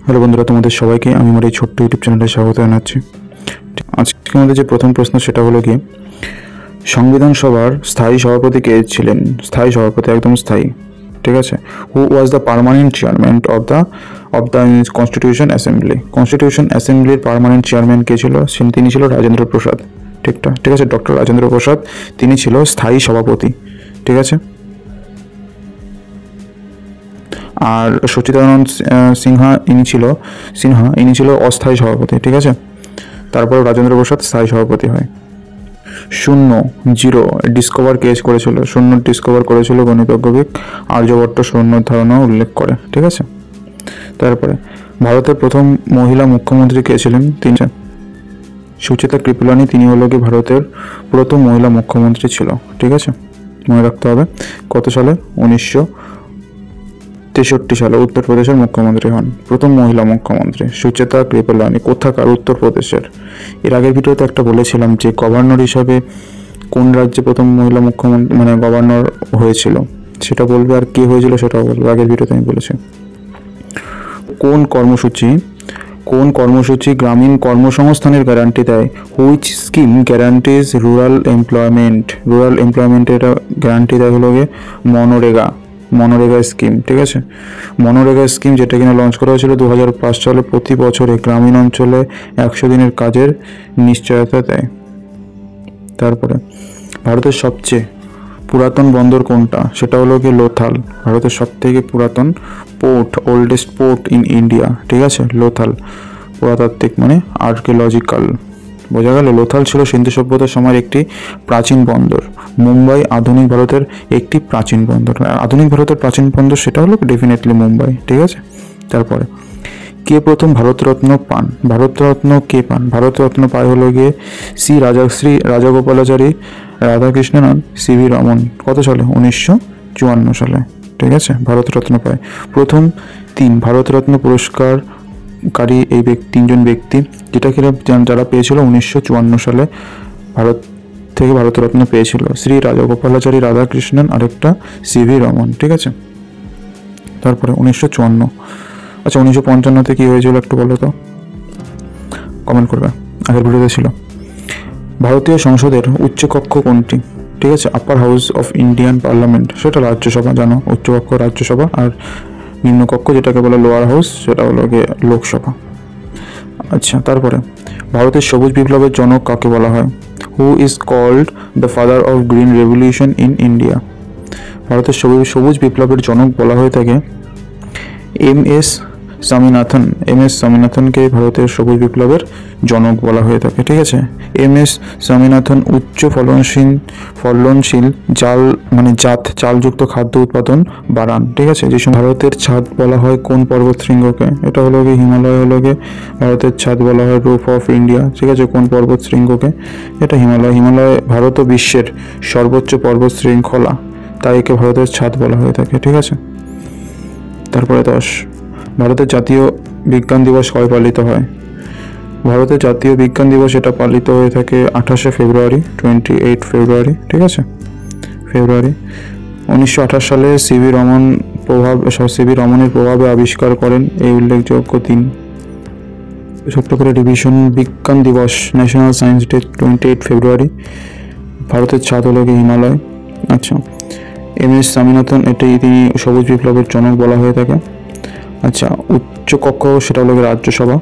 Hello বন্ধুরা, তোমাদের সবাইকে আমি আমার এই ছোট্ট ইউটিউব চ্যানেলে স্বাগত জানাচ্ছি। আজকে আমাদের যে প্রথম প্রশ্ন সেটা হলো কি, সংবিধান সভার স্থায়ী সভাপতি কে ছিলেন? স্থায়ী সভাপতি, একদম স্থায়ী, ঠিক আছে। Who was the permanent chairman of the constitution assembly? Constitution অ্যাসেম্বলির পার্মানেন্ট চেয়ারম্যান কে ছিল? তিনি ছিল রাজেন্দ্র প্রসাদ। ঠিক আছে, ডক্টর রাজেন্দ্র প্রসাদ, তিনি ছিল স্থায়ী সভাপতি, ঠিক আছে। আর সচিদানন্দ সিনহা ইনি ছিল অস্থায়ী সভাপতি, ঠিক আছে। তারপর রাজেন্দ্র প্রসাদ স্থায়ী সভাপতি হয়। জিরো ডিসকভার কেস করেছিল, শূন্য ডিসকভার করেছিল গণিতজ্ঞবিদ আর্যভট্ট শূন্যর ধারণা উল্লেখ করে, ঠিক আছে। তারপরে ভারতের প্রথম মহিলা মুখ্যমন্ত্রী কে ছিলেন? তিনি সুচেতা কৃপলানি, তিনি হলো কি ভারতের প্রথম মহিলা মুখ্যমন্ত্রী ছিল, ঠিক আছে, মনে রাখতে হবে। কত সালে? 1963 সালে উত্তরপ্রদেশের মুখ্যমন্ত্রী হন প্রথম মহিলা মুখ্যমন্ত্রী সুচেতা কৃপলানি। কোথাকার? উত্তরপ্রদেশের। এর আগের ভিডিওতে একটা বলেছিলাম যে গভর্নর হিসাবে কোন রাজ্যে প্রথম মহিলা মুখ্যমন্ত্রী মানে গভর্নর হয়েছিল সেটা বলবে, আর কে হয়েছিল সেটাও বলবে। আগের ভিডিওতে আমি বলেছি। কোন কর্মসূচি গ্রামীণ কর্মসংস্থানের গ্যারান্টি দেয়? Which scheme guarantees rural employment? Rural এমপ্লয়মেন্টের গ্যারান্টি দেয় হলো গিয়ে মনরেগা স্কিম, ঠিক আছে। মনরেগা স্কিম যেটা কিনা লঞ্চ করা হয়েছিল 2005 সালে, প্রতি বছরে গ্রামীণ অঞ্চলে 100 দিনের কাজের নিশ্চয়তা দেয়। তারপরে ভারতের সবচেয়ে পুরাতন বন্দর কোনটা? সেটা হলো গিয়ে লোথাল। ভারতের সব থেকে পুরাতন ওল্ডেস্ট পোর্ট ইন ইন্ডিয়া, ঠিক আছে, লোথাল। পুরাতাত্ত্বিক মানে আর্কিওলজিক্যাল, বোঝা গেল। লোথাল ছিল সিন্ধু সভ্যতার সময়ের একটি প্রাচীন বন্দর। মুম্বাই আধুনিক ভারতের একটি প্রাচীন বন্দর। আধুনিক ভারতের প্রাচীন বন্দর সেটা হলো ডেফিনেটলি মুম্বাই, ঠিক আছে। তারপরে কে প্রথম ভারতরত্ন পান? ভারতরত্ন কে পান? ভারতরত্ন পায় হলো গিয়ে শ্রী রাজাগোপালাচারী, রাধাকৃষ্ণন, সিভি রমন। কত সালে? 1954 সালে, ঠিক আছে, ভারতরত্ন পায়। প্রথম ভারতরত্ন পুরস্কারকারী এই তিনজন ব্যক্তি, যেটা কিনা যারা পেয়েছিল 1954 সালে ভারত থেকে ভারতরত্ন পেয়েছিল। শ্রী রাজাগোপালাচারী, রাধাকৃষ্ণন, আরেকটা সিভি রমন, ঠিক আছে। তারপরে 1954, আচ্ছা 1955-তে কী হয়েছিল একটু বলো তো, কমেন্ট করবে, আগের ভিডিওতে ছিল। ভারতীয় সংসদের উচ্চকক্ষ কোনটি? ঠিক আছে, আপার হাউস অফ ইন্ডিয়ান পার্লামেন্ট, সেটা রাজ্যসভা, জানো। উচ্চকক্ষ রাজ্যসভা, আর নিম্নকক্ষ যেটাকে বলে লোয়ার হাউস সেটা হলো গিয়ে লোকসভা। আচ্ছা, তারপরে ভারতের সবুজ বিপ্লবের জনক কাকে বলা হয়? Who is called the father of green revolution in India? ভারতের সবুজ বিপ্লবের জনক বলা হয়ে থাকে এম.এস. স্বামীনাথনকে ভারতের সবুজ বিপ্লবের জনক বলা হয়ে থাকে, ঠিক আছে। এম.এস. স্বামীনাথন উচ্চ ফলনশীল চালযুক্ত খাদ্য উৎপাদন বাড়ান, ঠিক আছে। যে সময় ভারতের ছাদ বলা হয় কোন পর্বতশৃঙ্গকে? এটা হলো গিয়ে হিমালয়, হলো গিয়ে ভারতের ছাদ বলা হয় রুফ অফ ইন্ডিয়া, ঠিক আছে। কোন পর্বত শৃঙ্গকে? এটা হিমালয় ভারত ও বিশ্বের সর্বোচ্চ পর্বত শৃঙ্খলা, তাই একে ভারতের ছাদ বলা হয়ে থাকে, ঠিক আছে। তারপরে 10, ভারতের জাতীয় বিজ্ঞান দিবস কবে পালিত হয়? ভারতের জাতীয় বিজ্ঞান দিবস এটা পালিত হয়ে থাকে 28 ফেব্রুয়ারি, 28 ফেব্রুয়ারি, ঠিক আছে, ফেব্রুয়ারি। 1928 সালে সিভি রমনের প্রভাবে আবিষ্কার করেন এই উল্লেখযোগ্য দিন। ছোট্ট করে রিভিশন: বিজ্ঞান দিবস, ন্যাশনাল সায়েন্স ডে 28 ফেব্রুয়ারি। ভারতের ছাদ হলো গিয়ে হিমালয়। আচ্ছা, এম.এস. স্বামীনাথন, তিনি সবুজ বিপ্লবের জনক বলা হয়ে থাকে। আচ্ছা, উচ্চকক্ষ সেটা হলো গিয়ে রাজ্যসভা।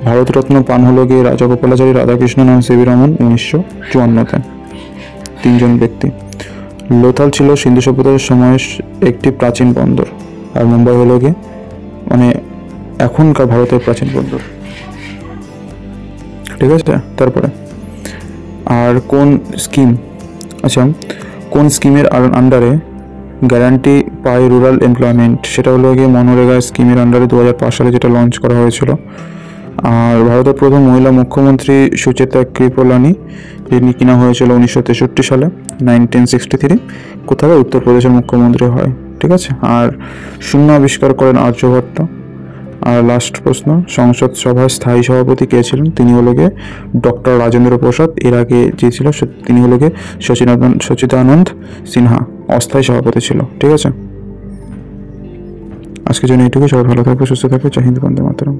ভারতরত্ন পান হলো গিয়ে রাজাগোপালাচারী, রাধাকৃষ্ণন, সিভি রমন 1954-তে, তিনজন ব্যক্তি। লোথাল ছিল সিন্ধু সভ্যতার সময়ের একটি প্রাচীন বন্দর, আর মুম্বাই হলো গিয়ে এখনকার ভারতের প্রাচীন বন্দর, ঠিক আছে। তারপরে আর কোন স্কিমের আন্ডারে গ্যারান্টি পায় রুরাল এমপ্লয়মেন্ট? সেটা হলো গিয়ে মনরেগা স্কিমের আন্ডারে 2005 সালে যেটা লঞ্চ করা হয়েছিল। আর ভারতের প্রথম মহিলা মুখ্যমন্ত্রী সুচেতা কৃপলানি, যিনি কিনা হয়েছিল 1963 সালে, 1963। কোথায়? উত্তরপ্রদেশের মুখ্যমন্ত্রী হয়, ঠিক আছে। আর শূন্য আবিষ্কার করেন আর্যভট্ট। আর লাস্ট প্রশ্ন, সংসদ সভায় স্থায়ী সভাপতি কে ছিলেন? তিনি হলো গিয়ে ডক্টর রাজেন্দ্র প্রসাদ। এর আগে যে ছিল তিনি হলো গিয়ে সচিদানন্দ সিনহা, অস্থায়ী সভাপতি ছিল, ঠিক আছে। আজকের জন্য এইটুকু। সবাই ভালো থাকবে, সুস্থ থাকবে। জয় হিন্দ, বন্দে মাতরম।